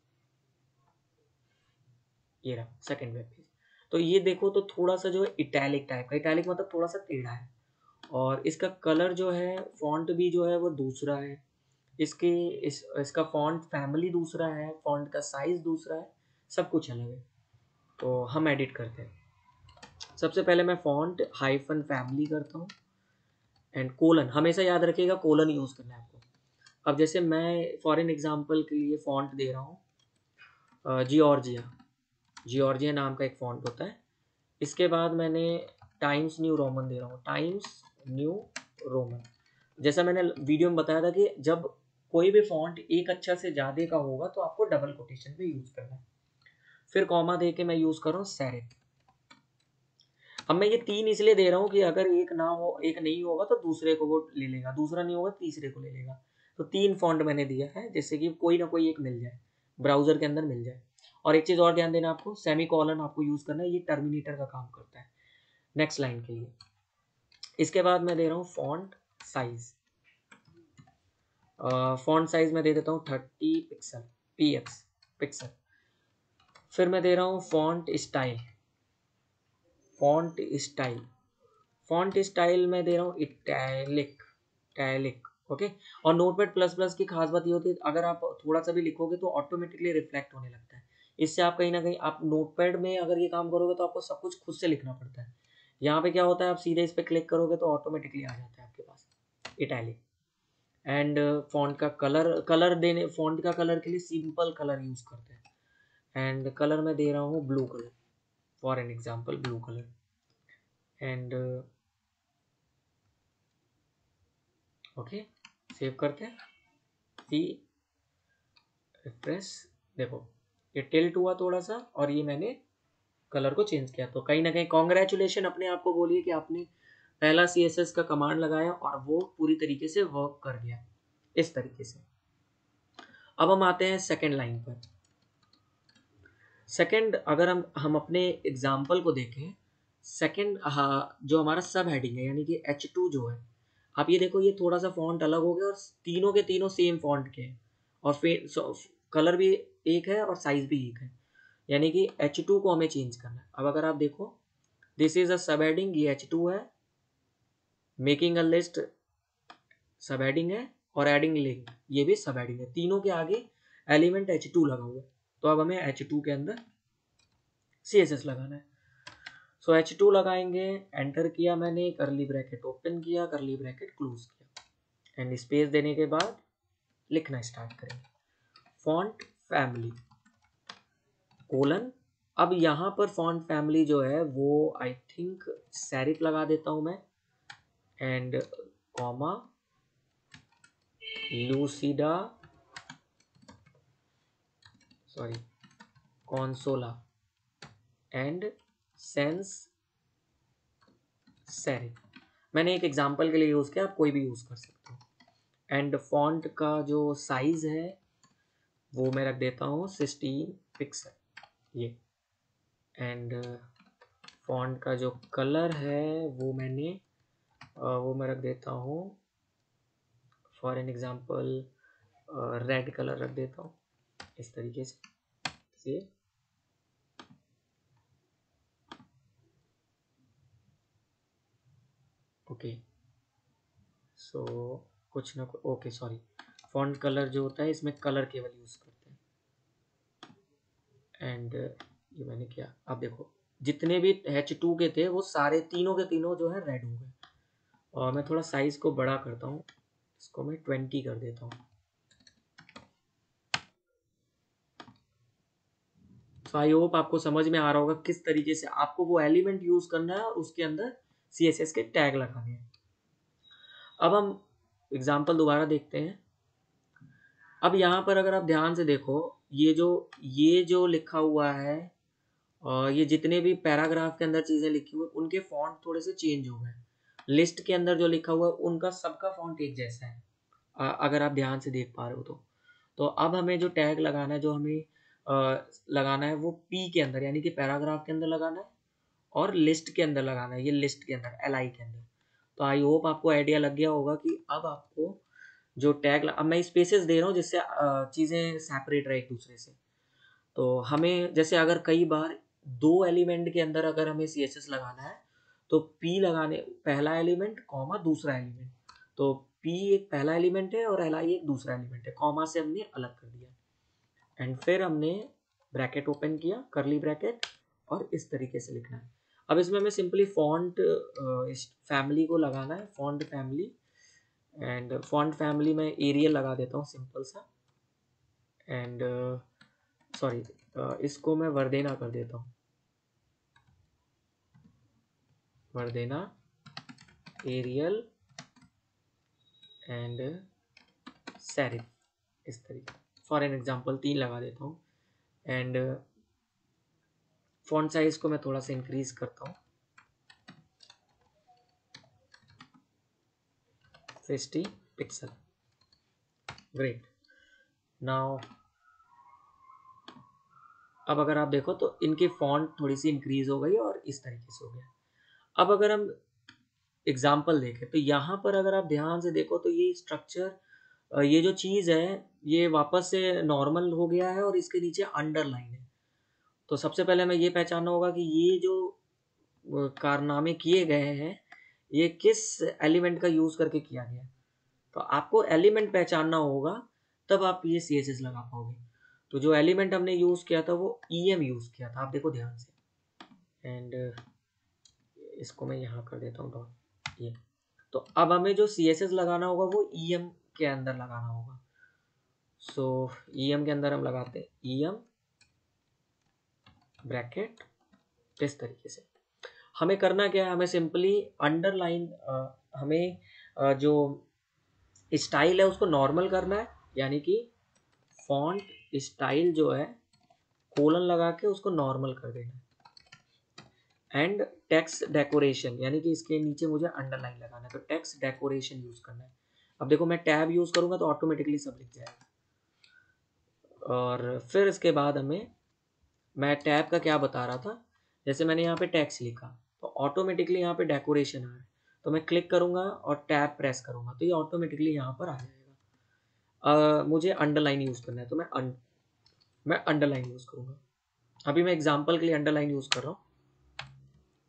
ये रहा सेकंड वेब पेज, तो ये देखो तो थोड़ा सा जो है इटैलिक टाइप का, इटैलिक मतलब थोड़ा सा टेढ़ा है, और इसका कलर जो है फॉन्ट भी जो है वो दूसरा है, इसका फॉन्ट फैमिली दूसरा है, फॉन्ट का साइज दूसरा है, सब कुछ अलग है। तो हम एडिट करते हैं। सबसे पहले मैं फॉन्ट हाइफन फैमिली करता हूँ, एंड कोलन, हमेशा याद रखिएगा कोलन यूज करना है आपको। अब जैसे मैं फॉर एन एग्जाम्पल के लिए फॉन्ट दे रहा हूँ जियोर्जिया, जियोर्जिया नाम का एक फॉन्ट होता है। इसके बाद मैंने टाइम्स न्यू रोमन दे रहा हूँ, टाइम्स न्यू रोमन। जैसा मैंने वीडियो में बताया था कि जब कोई भी फॉन्ट एक अक्षर से ज़्यादा का होगा तो आपको डबल कोटेशन पे यूज करना है। फिर कॉमा दे के मैं यूज कर रहा हूँ सेरिफ। अब मैं ये तीन इसलिए दे रहा हूँ कि अगर एक ना हो, एक नहीं होगा तो दूसरे को वो ले लेगा, दूसरा नहीं होगा तीसरे को ले लेगा। तो तीन फॉन्ट मैंने दिया है जिससे कि कोई ना कोई एक मिल जाए, ब्राउजर के अंदर मिल जाए। और एक चीज़ और ध्यान देना, आपको सेमी कॉलन आपको यूज करना है, ये टर्मिनेटर का काम करता है नेक्स्ट लाइन के लिए। इसके बाद मैं दे रहा हूँ फॉन्ट साइज, फॉन्ट साइज मैं दे देता हूँ 30 पिक्सल px पिक्सल। फिर मैं दे रहा हूँ font style, font style, font style मैं दे रहा हूँ इटैलिक, इटैलिक ओके। और नोटपैड प्लस प्लस की खास बात ये होती है, अगर आप थोड़ा सा भी लिखोगे तो ऑटोमेटिकली रिफ्लेक्ट होने लगता है। इससे आप कहीं ना कहीं आप नोटपैड में अगर ये काम करोगे तो आपको सब कुछ खुद से लिखना पड़ता है। यहाँ पे क्या होता है, आप सीधे इस पर क्लिक करोगे तो ऑटोमेटिकली आ जाता है आपके पास इटैलिक। एंड फॉन्ट का कलर देने, फॉन्ट का कलर के लिए सिंपल कलर यूज करते हैं, एंड कलर मैं दे रहा हूँ blue colour, for an example blue colour. And okay save करते हैं। सी रिफ्रेश, देखो ये टिल्ट हुआ थोड़ा सा और ये मैंने कलर को चेंज किया। तो कहीं ना कहीं कॉन्ग्रेचुलेशन अपने आप को बोलिए कि आपने पहला CSS का कमांड लगाया और वो पूरी तरीके से वर्क कर गया इस तरीके से। अब हम आते हैं सेकेंड लाइन पर। सेकेंड, अगर हम अपने एग्जाम्पल को देखें, सेकेंड जो हमारा सब हेडिंग है यानी कि H2 जो है, आप ये देखो ये थोड़ा सा फॉन्ट अलग हो गया और तीनों के तीनों सेम फॉन्ट के हैं और फिर कलर भी एक है और साइज भी एक है, यानी कि H2 को हमें चेंज करना है। अब अगर आप देखो, दिस इज अ सब हेडिंग, ये H2 है, मेकिंग अ लिस्ट सब हेडिंग है और एडिंग लिंक ये भी सब हेडिंग है, तीनों के आगे एलिमेंट H2 लगा हुआ है। तो अब हमें H2 के अंदर CSS लगाना है। सो H2 लगाएंगे, एंटर किया मैंने, करली ब्रैकेट ओपन किया, करली ब्रैकेट क्लोज किया एंड स्पेस देने के बाद लिखना स्टार्ट करेंगे, फॉन्ट फैमिली कोलन। अब यहाँ पर फॉन्ट फैमिली जो है वो आई थिंक सेरिफ लगा देता हूँ मैं, and comma Lucida sorry Consola and sans serif. मैंने एक एग्जांपल के लिए यूज़ किया, आप कोई भी यूज़ कर सकते हो। एंड फॉन्ट का जो साइज है वो मैं रख देता हूँ 16 पिक्सल ये। एंड फॉन्ट का जो कलर है वो मैं रख देता हूँ, for an example red colour रख देता हूँ इस तरीके से। ओके सो कुछ ना ओके सॉरी, फॉन्ट कलर जो होता है इसमें कलर केवल यूज़ करते हैं। एंड ये मैंने किया, अब देखो जितने भी H2 के थे वो सारे तीनों के तीनों जो है रेड हो गए। और मैं थोड़ा साइज को बड़ा करता हूँ, इसको मैं 20 कर देता हूँ। सो आई होप आपको समझ में आ रहा होगा किस तरीके से आपको वो एलिमेंट यूज करना है और उसके अंदर CSS के टैग लगाने हैं। अब हम एग्जांपल दोबारा देखते हैं। अब यहाँ पर अगर आप ध्यान से देखो, ये जो लिखा हुआ है और ये जितने भी पैराग्राफ के अंदर चीजें लिखी हुई उनके फॉन्ट थोड़े से चेंज हो गए। लिस्ट के अंदर जो लिखा हुआ है उनका सबका फॉन्ट एक जैसा है, अगर आप ध्यान से देख पा रहे हो तो अब हमें जो टैग लगाना है, जो हमें लगाना है वो P के अंदर यानी कि पैराग्राफ के अंदर लगाना है और लिस्ट के अंदर लगाना है, ये लिस्ट के अंदर LI के अंदर। तो आई होप आपको आइडिया लग गया होगा कि अब आपको जो टैग अब मैं स्पेसेस दे रहा हूँ जिससे चीज़ें सेपरेट रहे एक दूसरे से। तो हमें जैसे अगर कई बार दो एलिमेंट के अंदर अगर हमें CSS लगाना है तो P लगाने पहला एलिमेंट कॉमा दूसरा एलिमेंट, तो P एक पहला एलिमेंट है और LI एक दूसरा एलिमेंट है, कॉमा से हमने अलग कर दिया एंड फिर हमने ब्रैकेट ओपन किया, करली ब्रैकेट, और इस तरीके से लिखना है। अब इसमें हमें सिंपली फॉन्ट फैमिली को लगाना है, font family, and font family में एरियल लगा देता हूँ सिंपल सा, एंड सॉरी इसको मैं वर्देना कर देता हूँ, वर्देना एरियल एंड सेरिफ इस तरीके, फॉर एन एग्जांपल 3 लगा देता हूँ। एंड फॉन्ट साइज को मैं थोड़ा सा इंक्रीज करता हूँ, 60 पिक्सल। ग्रेट। नाउ अब अगर आप देखो तो इनकी फॉन्ट थोड़ी सी इंक्रीज हो गई और इस तरीके से हो गया। अब अगर हम एग्जाम्पल देखें तो यहाँ पर अगर आप ध्यान से देखो तो ये स्ट्रक्चर, ये जो चीज़ है ये वापस से नॉर्मल हो गया है और इसके नीचे अंडरलाइन है। तो सबसे पहले हमें ये पहचानना होगा कि ये जो कारनामे किए गए हैं ये किस एलिमेंट का यूज़ करके किया गया है। तो आपको एलिमेंट पहचानना होगा तब आप ये CSS लगा पाओगे। तो जो एलिमेंट हमने यूज़ किया था वो EM यूज़ किया था, आप देखो ध्यान से। एंड इसको मैं यहाँ कर देता हूँ डॉट ये। तो अब हमें जो CSS लगाना होगा वो EM के अंदर लगाना होगा। सो EM के अंदर हम लगाते हैं EM ब्रैकेट इस तरीके से। हमें करना क्या है, हमें सिंपली अंडरलाइन हमें जो स्टाइल है उसको नॉर्मल करना है, यानी कि फॉन्ट स्टाइल जो है कोलन लगा के उसको नॉर्मल कर देना है। एंड टेक्स्ट डेकोरेशन यानी कि इसके नीचे मुझे अंडरलाइन लगाना है, तो टेक्स्ट डेकोरेशन यूज करना है। अब देखो मैं टैब यूज करूंगा तो ऑटोमेटिकली सब लिख जाएगा। और फिर इसके बाद मैं टैब का क्या बता रहा था, जैसे मैंने यहाँ पे टेक्स्ट लिखा तो ऑटोमेटिकली यहाँ पे डेकोरेशन आ रहा है, तो मैं क्लिक करूंगा और टैब प्रेस करूंगा तो ये ऑटोमेटिकली यहाँ पर आ जाएगा। मुझे अंडरलाइन यूज करना है तो मैं अंडरलाइन यूज करूंगा। अभी मैं एग्जाम्पल के लिए अंडरलाइन यूज कर रहा हूँ।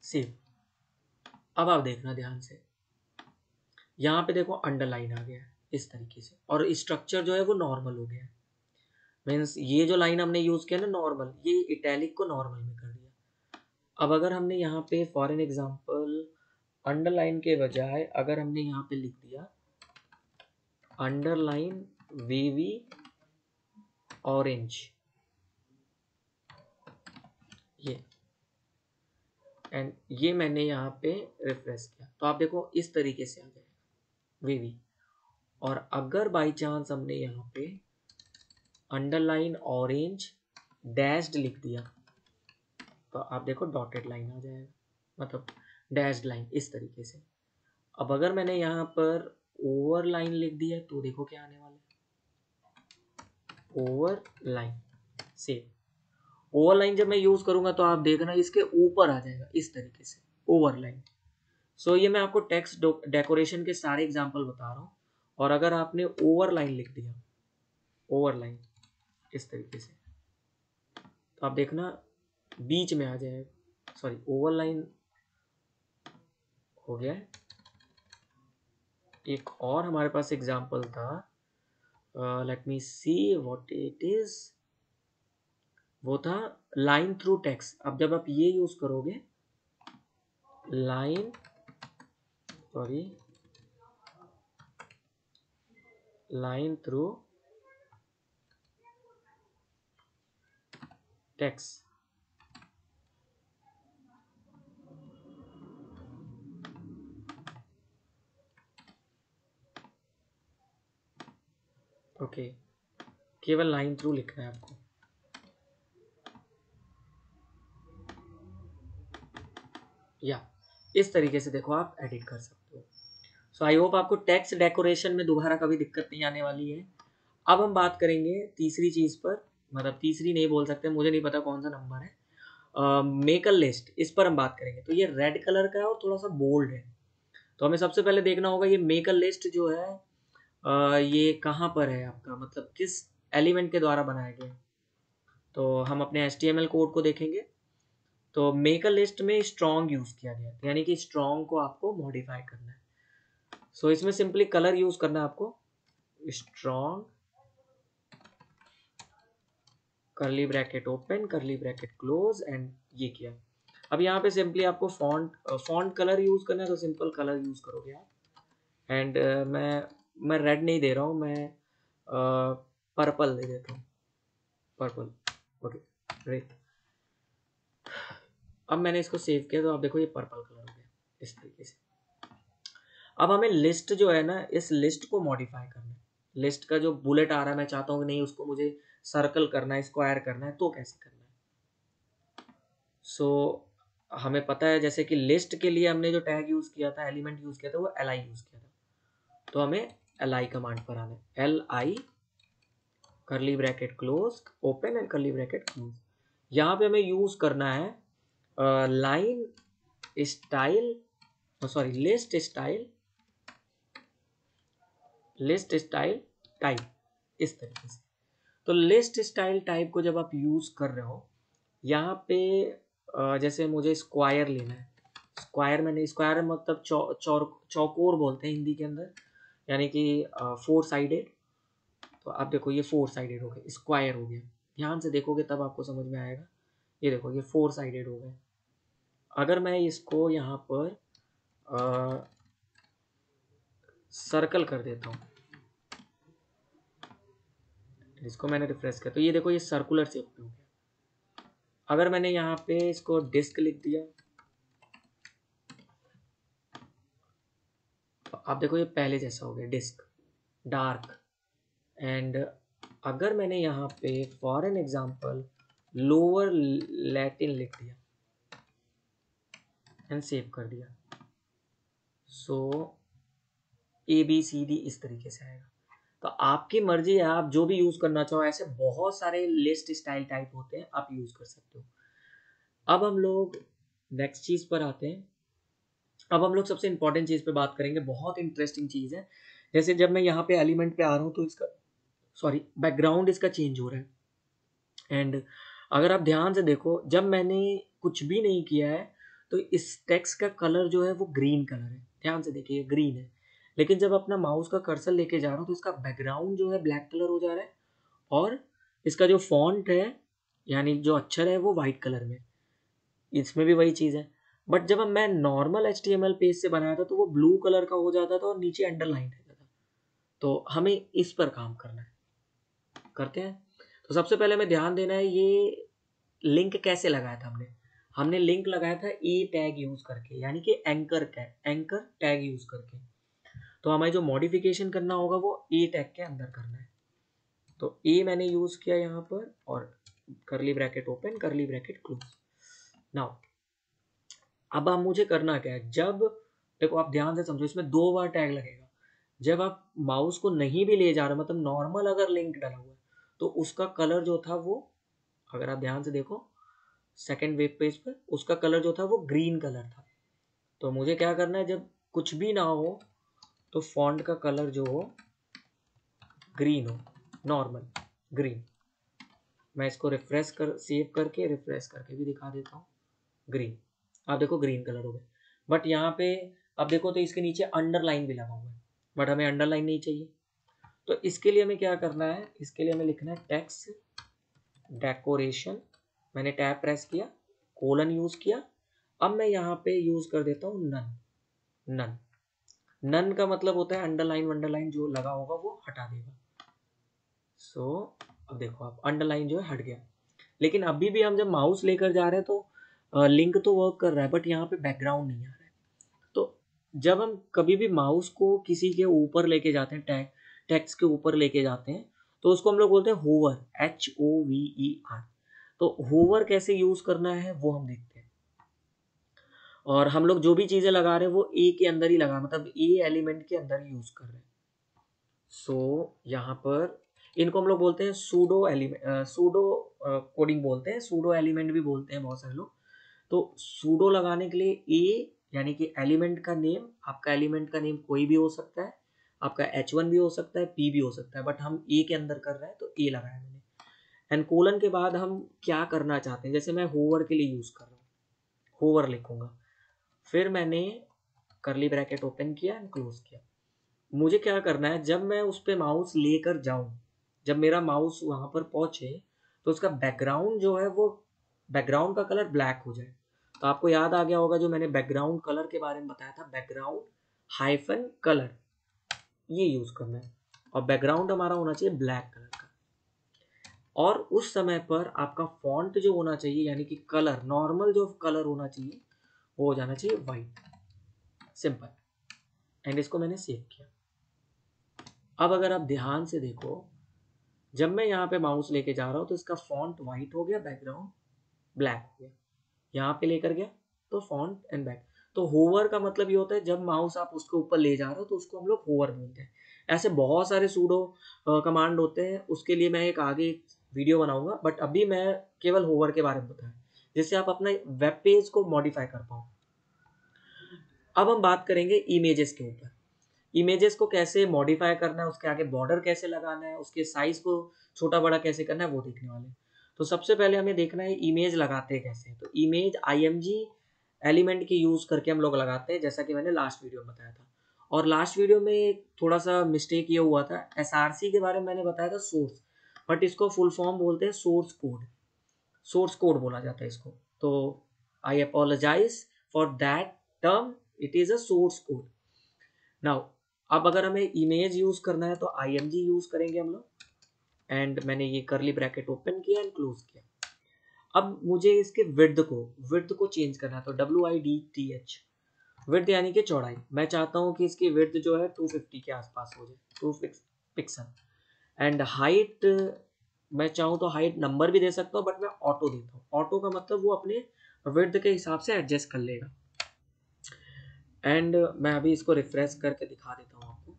सेव। अब आप देखना ध्यान से, यहाँ पे देखो अंडरलाइन आ गया है इस तरीके से, और स्ट्रक्चर जो है वो नॉर्मल हो गया है। मीन्स ये जो लाइन हमने यूज किया ना नॉर्मल, ये इटैलिक को नॉर्मल में कर दिया। अब अगर हमने यहाँ पे फॉर एन एग्जाम्पल अंडरलाइन के बजाय अगर हमने यहाँ पे लिख दिया अंडरलाइन वेवी ऑरेंज, ये एंड ये मैंने यहाँ पे रिफ्रेश किया तो आप देखो इस तरीके से आ जाएगा वेवी। और अगर बाई चांस हमने यहाँ पे अंडरलाइन ऑरेंज डैश्ड लिख दिया तो आप देखो डॉटेड लाइन आ जाएगा, मतलब डैश्ड लाइन इस तरीके से। अब अगर मैंने यहाँ पर ओवर लाइन लिख दिया तो देखो क्या आने वाला है, over line. Save. Over line जब मैं यूज करूंगा तो आप देखना इसके ऊपर आ जाएगा इस तरीके से ओवर लाइन। सो ये मैं आपको टेक्स्ट डेकोरेशन के सारे एग्जांपल बता रहा हूँ। और अगर आपने ओवर लाइन लिख दिया ओवर लाइन इस तरीके से तो आप देखना बीच में आ जाएगा, सॉरी ओवर लाइन हो गया है। एक और हमारे पास एग्जांपल था, let me see what it is, वो था लाइन थ्रू टेक्स्ट। अब जब आप ये यूज करोगे line, sorry line through text, okay केवल लाइन थ्रू लिखना है आपको। या इस तरीके से देखो आप एडिट कर सकते हो। सो आई होप आपको टेक्स्ट डेकोरेशन में दोबारा कभी दिक्कत नहीं आने वाली है। अब हम बात करेंगे तीसरी चीज पर, मतलब तीसरी नहीं बोल सकते, मुझे नहीं पता कौन सा नंबर है, मेक अ लिस्ट, इस पर हम बात करेंगे। तो ये रेड कलर का है और थोड़ा सा बोल्ड है, तो हमें सबसे पहले देखना होगा ये मेक अ लिस्ट जो है ये कहाँ पर है आपका, मतलब किस एलिमेंट के द्वारा बनाया गया है। तो हम अपने HTML कोड को देखेंगे तो मेक अ लिस्ट में स्ट्रॉन्ग यूज किया गया है, यानी कि स्ट्रॉन्ग को आपको मॉडिफाई करना है। सो इसमें सिंपली कलर यूज करना है आपको, strong curly bracket open curly bracket close and ये किया। अब यहाँ पे सिंपली आपको फॉन्ट कलर यूज करना है तो सिंपल कलर यूज करोगे आप। एंड मैं रेड नहीं दे रहा हूँ, मैं पर्पल दे देता हूँ, पर्पल। Okay great. अब मैंने इसको सेव किया तो आप देखो ये पर्पल कलर हो गया इस तरीके से। अब हमें लिस्ट जो है ना, इस लिस्ट को मॉडिफाई करना है। लिस्ट का जो बुलेट आ रहा है मैं चाहता हूँ कि नहीं उसको मुझे सर्कल करना है, स्क्वायर करना है, तो कैसे करना है। सो हमें पता है जैसे कि लिस्ट के लिए हमने जो टैग यूज किया था, एलिमेंट यूज किया था, वो li यूज किया था। तो हमें li कमांड पर आना है, li curly bracket close open and curly bracket close. यहाँ पे हमें यूज करना है line style, sorry list style type, इस तरीके से। तो लिस्ट स्टाइल टाइप को जब आप यूज कर रहे हो यहाँ पे जैसे मुझे स्क्वायर लेना है, स्क्वायर मैंने स्क्वायर मतलब चौकोर बोलते हैं हिंदी के अंदर, यानी कि 4 साइडेड। तो आप देखो ये 4 साइडेड हो गया, स्क्वायर हो गया। ध्यान से देखोगे तब आपको समझ में आएगा। ये देखो ये 4 साइडेड हो गए। अगर मैं इसको यहाँ पर सर्कल कर देता हूँ, इसको मैंने रिफ्रेश किया तो ये देखो ये सर्कुलर शेप में हो गया। अगर मैंने यहाँ पे इसको डिस्क लिख दिया तो आप देखो ये पहले जैसा हो गया डिस्क, डार्क एंड अगर मैंने यहाँ पे for an example lower Latin लिख दिया एंड सेव कर दिया, सो ABCD इस तरीके से आएगा। तो आपकी मर्जी है, आप जो भी यूज करना चाहो, ऐसे बहुत सारे लिस्ट स्टाइल टाइप होते हैं, आप यूज कर सकते हो। अब हम लोग नेक्स्ट चीज पर आते हैं। अब हम लोग सबसे इंपॉर्टेंट चीज पे बात करेंगे, बहुत इंटरेस्टिंग चीज है। जैसे जब मैं यहाँ पे एलिमेंट पे आ रहा हूँ तो इसका बैकग्राउंड इसका चेंज हो रहा है। एंड अगर आप ध्यान से देखो, जब मैंने कुछ भी नहीं किया है तो इस टेक्स्ट का कलर जो है वो ग्रीन कलर है, ध्यान से देखिए ग्रीन है। लेकिन जब अपना माउस का कर्सर लेके जा रहा हूँ तो इसका बैकग्राउंड जो है ब्लैक कलर हो जा रहा है, और इसका जो फॉन्ट है यानी जो अक्षर है वो वाइट कलर में, इसमें भी वही चीज़ है। बट जब मैं नॉर्मल HTML पेज से बनाया था तो वो ब्लू कलर का हो जाता था और नीचे अंडरलाइन रहता था। तो हमें इस पर काम करना है, करते हैं। तो सबसे पहले हमें ध्यान देना है, ये लिंक कैसे लगाया था हमने। हमने लिंक लगाया था ए टैग यूज करके, यानी कि एंकर टैग यूज करके। तो हमें जो मॉडिफिकेशन करना होगा वो ए टैग के अंदर करना है। तो ए मैंने यूज किया यहाँ पर, और करली ब्रैकेट ओपन करली ब्रैकेट क्लोज। नाउ अब आप मुझे करना क्या है, जब देखो आप ध्यान से समझो, इसमें 2 बार टैग लगेगा। जब आप माउस को नहीं भी ले जा रहे, मतलब नॉर्मल अगर लिंक डाला हुआ है, तो उसका कलर जो था वो, अगर आप ध्यान से देखो सेकंड वेब पेज पर, उसका कलर जो था वो ग्रीन कलर था। तो मुझे क्या करना है, जब कुछ भी ना हो तो फॉन्ट का कलर जो हो ग्रीन हो, नॉर्मल ग्रीन। मैं इसको रिफ्रेश कर सेव करके रिफ्रेश करके भी दिखा देता हूँ, ग्रीन। आप देखो ग्रीन कलर हो गया। बट यहाँ पे अब देखो तो इसके नीचे अंडरलाइन भी लगा हुआ है, बट हमें अंडरलाइन नहीं चाहिए। तो इसके लिए हमें क्या करना है, इसके लिए हमें लिखना है टेक्स्ट डेकोरेशन। मैंने टैब प्रेस किया, कोलन यूज किया। अब मैं यहाँ पे यूज कर देता हूँ नन। नन नन का मतलब होता है अंडरलाइन वंडरलाइन जो लगा होगा वो हटा देगा। सो अब देखो आप अंडरलाइन जो है हट गया। लेकिन अभी भी हम जब माउस लेकर जा रहे हैं तो लिंक तो वर्क कर रहा है, बट यहाँ पे बैकग्राउंड नहीं आ रहा है। तो जब हम कभी भी माउस को किसी के ऊपर लेके जाते हैं, टेक्स्ट के ऊपर लेके जाते हैं, तो उसको हम लोग बोलते हैं होवर, HOVER। तो होवर कैसे यूज करना है वो हम देखते हैं। और हम लोग जो भी चीजें लगा रहे हैं वो ए के अंदर ही लगा, मतलब ए एलिमेंट के अंदर ही यूज कर रहे हैं। सो यहाँ पर इनको हम लोग बोलते हैं सूडो एलिमेंट, सूडो कोडिंग बोलते हैं, सूडो एलिमेंट भी बोलते हैं बहुत सारे लोग। तो सूडो लगाने के लिए ए यानी कि एलिमेंट का नेम, आपका एलिमेंट का नेम कोई भी हो सकता है, आपका H1 भी हो सकता है, P भी हो सकता है, बट हम ए के अंदर कर रहे हैं तो ए लगाया मैंने। एंड कोलन के बाद हम क्या करना चाहते हैं, जैसे मैं होवर के लिए यूज कर रहा हूँ, होवर लिखूंगा। फिर मैंने करली ब्रैकेट ओपन किया एंड क्लोज किया। मुझे क्या करना है, जब मैं उस पर माउस लेकर जाऊं, जब मेरा माउस वहां पर पहुंचे, तो उसका बैकग्राउंड जो है वो, बैकग्राउंड का कलर ब्लैक हो जाए। तो आपको याद आ गया होगा जो मैंने बैकग्राउंड कलर के बारे में बताया था, बैकग्राउंड हाइफन कलर, ये यूज करना है। और बैकग्राउंड हमारा होना चाहिए ब्लैक कलर का। और उस समय पर आपका फॉन्ट जो होना चाहिए, यानी कि कलर, नॉर्मल जो कलर होना चाहिए वो हो जाना चाहिए वाइट, सिंपल। एंड इसको मैंने सेव किया। अब अगर आप ध्यान से देखो, जब मैं यहाँ पे माउस लेके जा रहा हूँ तो इसका फॉन्ट वाइट हो गया, बैकग्राउंड ब्लैक हो गया। यहाँ पे लेकर गया तो फॉन्ट एंड बैक। तो होवर का मतलब ये होता है जब माउस आप उसके ऊपर ले जा रहे हो तो उसको हम लोग होवर बोलते हैं। ऐसे बहुत सारे सूडो कमांड होते हैं, उसके लिए मैं एक आगे वीडियो बनाऊंगा, बट अभी मैं केवल होवर के बारे में बताया, जिससे आप अपना वेब पेज को मॉडिफाई कर पाओ। अब हम बात करेंगे इमेजेस के ऊपर। इमेजेस को कैसे मॉडिफाई करना है, उसके आगे बॉर्डर कैसे लगाना है, उसके साइज को छोटा बड़ा कैसे करना है, वो देखने वाले। तो सबसे पहले हमें देखना है इमेज लगाते कैसे। तो इमेज IMG एलिमेंट के यूज करके हम लोग लगाते हैं, जैसा कि मैंने लास्ट वीडियो में बताया था। और लास्ट वीडियो में थोड़ा सा मिस्टेक ये हुआ था, SRC के बारे में मैंने बताया था सोर्स, बट इसको फुल फॉर्म बोलते हैं सोर्स कोड। सोर्स कोड बोला जाता है इसको। तो I apologise for that term, it is a source code. Now अब अगर हमें इमेज यूज करना है तो IMG यूज करेंगे हम लोग। एंड मैंने ये करली ब्रैकेट ओपन किया एंड क्लोज किया। अब मुझे इसके विड्थ को चेंज करना है, तो WIDTH, विड्थ यानी कि चौड़ाई। मैं चाहता हूँ कि इसकी विड्थ जो है 250 के आसपास हो जाए, 2 पिक्सल। एंड हाइट मैं चाहूँ तो हाइट नंबर भी दे सकता हूँ, बट मैं ऑटो देता हूँ। ऑटो का मतलब वो अपने विड्थ के हिसाब से एडजस्ट कर लेगा। एंड मैं अभी इसको रिफ्रेश करके दिखा देता हूँ आपको।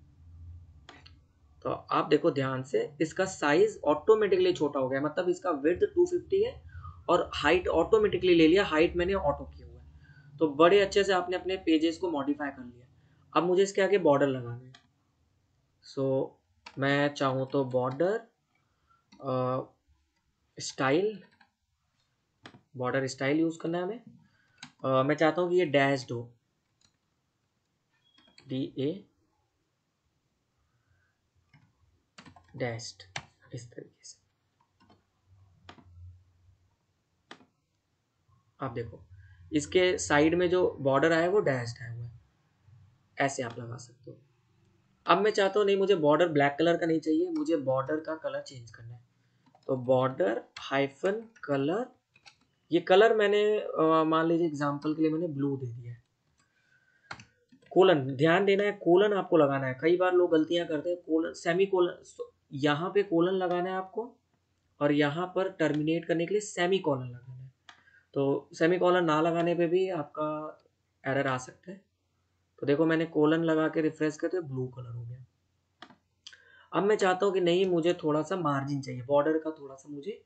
तो आप देखो ध्यान से, इसका साइज ऑटोमेटिकली छोटा हो गया, मतलब इसका विड्थ 250 है और हाइट ऑटोमेटिकली ले लिया, हाइट मैंने ऑटो किया हुआ है। तो बड़े अच्छे से आपने अपने पेजेस को मॉडिफाई कर लिया। अब मुझे इसके आगे बॉर्डर लगाना है। सो मैं चाहूँ तो border style, border style use करना है हमें। मैं चाहता हूँ कि ये डैश्ड हो, DA डैश्ड, इस तरीके से। आप देखो इसके साइड में जो बॉर्डर आया वो डैश्ड है हुआ है, ऐसे आप लगा सकते हो। अब मैं चाहता हूँ नहीं, मुझे बॉर्डर ब्लैक कलर का नहीं चाहिए, मुझे बॉर्डर का कलर चेंज करना है। तो बॉर्डर हाइफन कलर, ये कलर मैंने मान लीजिए एग्जांपल के लिए मैंने ब्लू दे दिया है। कोलन ध्यान देना है, कोलन आपको लगाना है। कई बार लोग गलतियां करते हैं, कोलन सेमी कोलन, यहाँ पे कोलन लगाना है आपको, और यहाँ पर टर्मिनेट करने के लिए सेमी कॉलन लगाना है। तो सेमी कॉलन ना लगाने पे भी आपका एरर आ सकता है। तो देखो मैंने कोलन लगा के रिफ्रेश किया तो ब्लू कलर हो गया। अब मैं चाहता हूँ कि नहीं, मुझे थोड़ा सा मार्जिन चाहिए, बॉर्डर का थोड़ा सा मुझे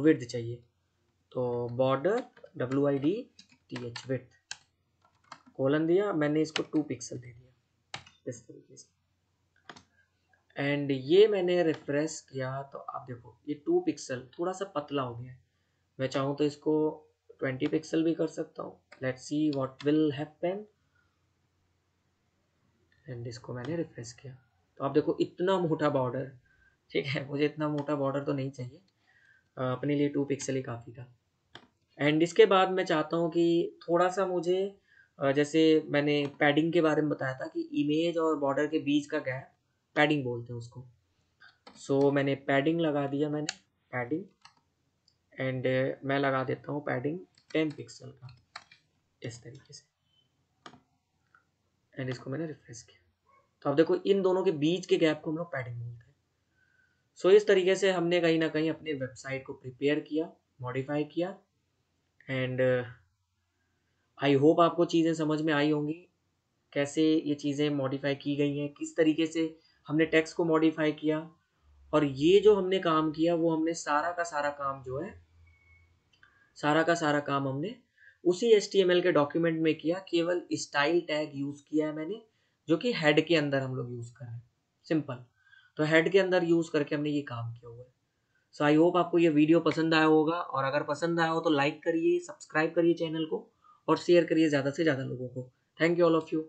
विड्थ चाहिए। तो बॉर्डर WIDTH विड्थ, कोलन दिया मैंने, इसको 2 पिक्सल दे दिया इस तरीके से। एंड ये मैंने रिफ्रेश किया तो आप देखो ये 2 पिक्सल थोड़ा सा पतला हो गया है। मैं चाहूँ तो इसको 20 पिक्सल भी कर सकता हूँ। Let's see what will happen. And इसको मैंने रिफ्रेश किया तो आप देखो इतना मोटा बॉर्डर। ठीक है, मुझे इतना मोटा बॉर्डर तो नहीं चाहिए, अपने लिए 2 पिक्सल ही काफ़ी था। एंड इसके बाद मैं चाहता हूँ कि थोड़ा सा मुझे जैसे मैंने पैडिंग के बारे में बताया था कि इमेज और बॉर्डर के बीच का गैप पैडिंग बोलते हैं उसको। सो मैंने पैडिंग लगा दिया, मैंने पैडिंग, एंड मैं लगा देता हूँ पैडिंग 10 पिक्सल का इस तरीके से। एंड इसको मैंने रिफ्रेश किया तो आप देखो इन दोनों के बीच के गैप को हम लोग पैडिंग बोलते हैं। सो इस तरीके से हमने कहीं ना कहीं अपने वेबसाइट को प्रिपेयर किया, मॉडिफाई किया। एंड आई होप आपको चीज़ें समझ में आई होंगी, कैसे ये चीज़ें मॉडिफाई की गई हैं, किस तरीके से हमने टेक्स्ट को मॉडिफाई किया। और ये जो हमने काम किया वो हमने सारा का सारा काम जो है, सारा का सारा काम हमने उसी HTML के डॉक्यूमेंट में किया। केवल स्टाइल टैग यूज़ किया है मैंने, जो कि हेड के अंदर हम लोग यूज़ कर रहे हैं, सिंपल। तो हेड के अंदर यूज़ करके हमने ये काम किया हुआ है। सो आई होप आपको ये वीडियो पसंद आया होगा, और अगर पसंद आया हो तो लाइक करिए, सब्सक्राइब करिए चैनल को, और शेयर करिए ज़्यादा से ज़्यादा लोगों को। Thank you all of you.